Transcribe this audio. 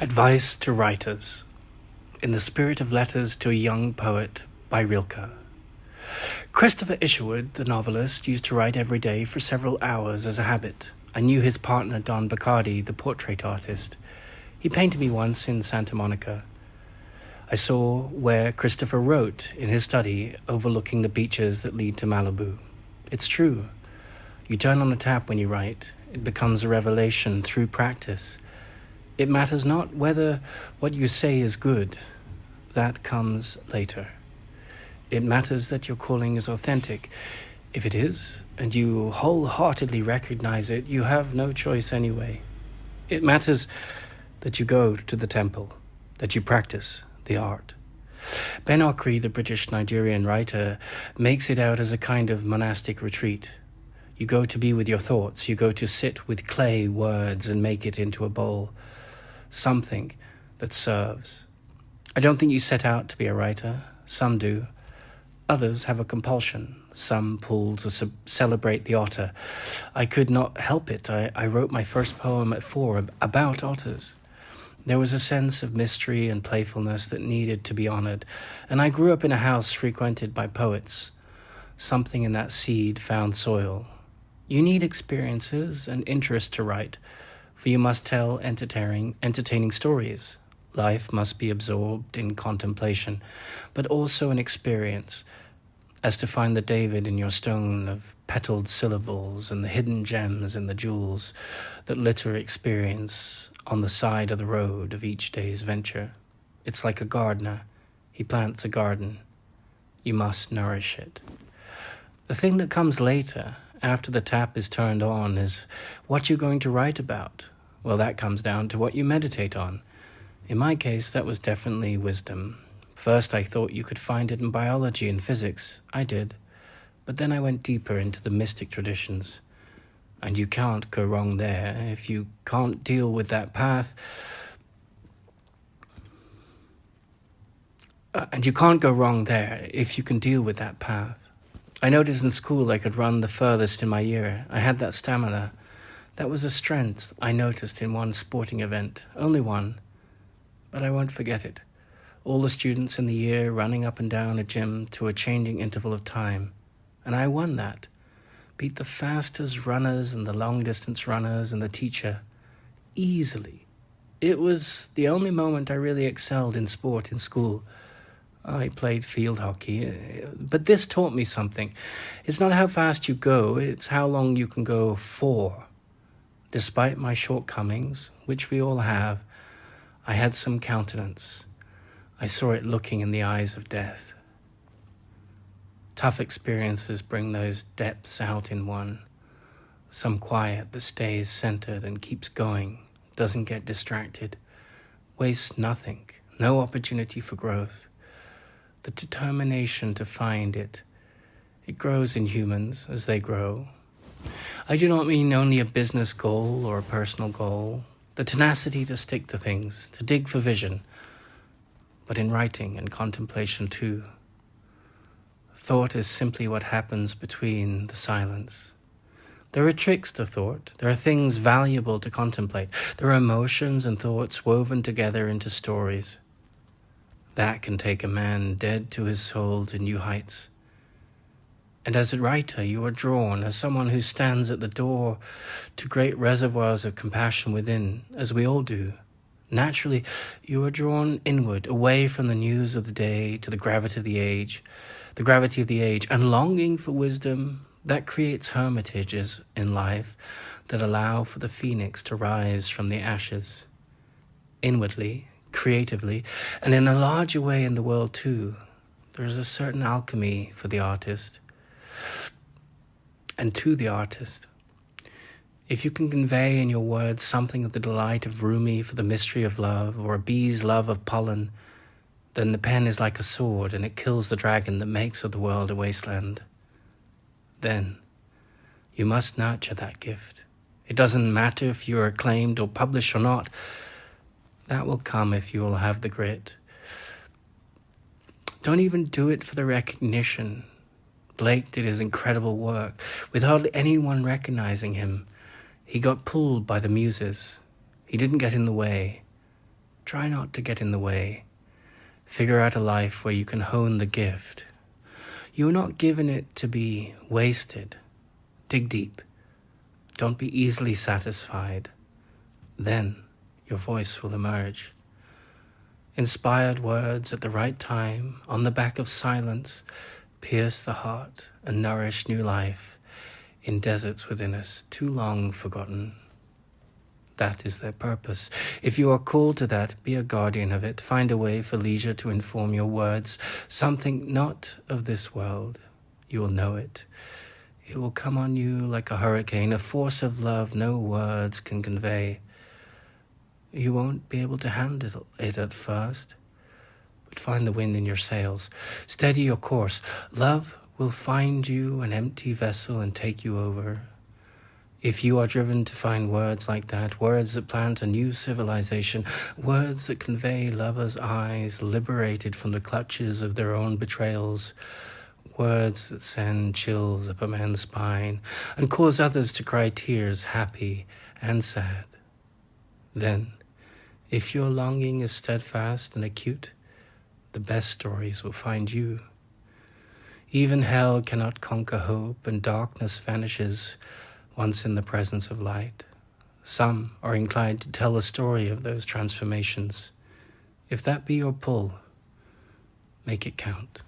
Advice to Writers. In the Spirit of Letters to a Young Poet by Rilke. Christopher Isherwood, the novelist, used to write every day for several hours as a habit. I knew his partner Don Baccardi, the portrait artist. He painted me once in Santa Monica. I saw where Christopher wrote in his study overlooking the beaches that lead to Malibu. It's true. You turn on a tap when you write. It becomes a revelation through practice. It matters not whether what you say is good. That comes later. It matters that your calling is authentic. If it is, and you wholeheartedly recognize it, you have no choice anyway. It matters that you go to the temple, that you practice the art. Ben Okri, the British Nigerian writer, makes it out as a kind of monastic retreat. You go to be with your thoughts. You go to sit with clay words and make it into a bowl. Something that serves. I don't think you set out to be a writer. Some do. Others have a compulsion. Some pull to celebrate the otter. I could not help it. I wrote my first poem at 4 about otters. There was a sense of mystery and playfulness that needed to be honored, and I grew up in a house frequented by poets. Something in that seed found soil. You need experiences and interest to write, for you must tell entertaining stories. Life must be absorbed in contemplation, but also in experience, as to find the David in your stone of petaled syllables and the hidden gems in the jewels that litter experience on the side of the road of each day's venture. It's like a gardener. He plants a garden. You must nourish it. The thing that comes later, after the tap is turned on, is what you're going to write about. Well, that comes down to what you meditate on. In my case, that was definitely wisdom. First, I thought you could find it in biology and physics. I did. But then I went deeper into the mystic traditions. And you can't go wrong there. If you can't deal with that path... and you can't go wrong there if you can deal with that path. I noticed in school I could run the furthest in my year. I had that stamina. That was a strength I noticed in one sporting event. Only one. But I won't forget it. All the students in the year running up and down a gym to a changing interval of time. And I won that. Beat the fastest runners and the long-distance runners and the teacher. Easily. It was the only moment I really excelled in sport in school. I played field hockey, but this taught me something. It's not how fast you go, it's how long you can go for. Despite my shortcomings, which we all have, I had some countenance. I saw it looking in the eyes of death. Tough experiences bring those depths out in one. Some quiet that stays centered and keeps going, doesn't get distracted, wastes nothing, no opportunity for growth. The determination to find it, it grows in humans as they grow. I do not mean only a business goal or a personal goal, the tenacity to stick to things, to dig for vision, but in writing and contemplation too. Thought is simply what happens between the silence. There are tricks to thought. There are things valuable to contemplate. There are emotions and thoughts woven together into stories. That can take a man dead to his soul to new heights. And as a writer, you are drawn, as someone who stands at the door, to great reservoirs of compassion within, as we all do. Naturally, you are drawn inward, away from the news of the day, to the gravity of the age, and longing for wisdom that creates hermitages in life that allow for the phoenix to rise from the ashes. Inwardly, creatively, and in a larger way in the world too, there is a certain alchemy for the artist. And to the artist, if you can convey in your words something of the delight of Rumi for the mystery of love, or a bee's love of pollen, then the pen is like a sword, and it kills the dragon that makes of the world a wasteland. Then you must nurture that gift. It doesn't matter if you are acclaimed or published or not. That will come if you will have the grit. Don't even do it for the recognition. Blake did his incredible work with hardly anyone recognizing him. He got pulled by the muses. He didn't get in the way. Try not to get in the way. Figure out a life where you can hone the gift. You are not given it to be wasted. Dig deep. Don't be easily satisfied. Then your voice will emerge. Inspired words at the right time, on the back of silence, pierce the heart and nourish new life in deserts within us, too long forgotten. That is their purpose. If you are called to that, be a guardian of it. Find a way for leisure to inform your words, something not of this world. You will know it. It will come on you like a hurricane, a force of love no words can convey. You won't be able to handle it at first, but find the wind in your sails. Steady your course. Love will find you an empty vessel and take you over. If you are driven to find words like that, words that plant a new civilization, words that convey lovers' eyes liberated from the clutches of their own betrayals, words that send chills up a man's spine and cause others to cry tears, happy and sad, then, if your longing is steadfast and acute, the best stories will find you. Even hell cannot conquer hope, and darkness vanishes once in the presence of light. Some are inclined to tell a story of those transformations. If that be your pull, make it count.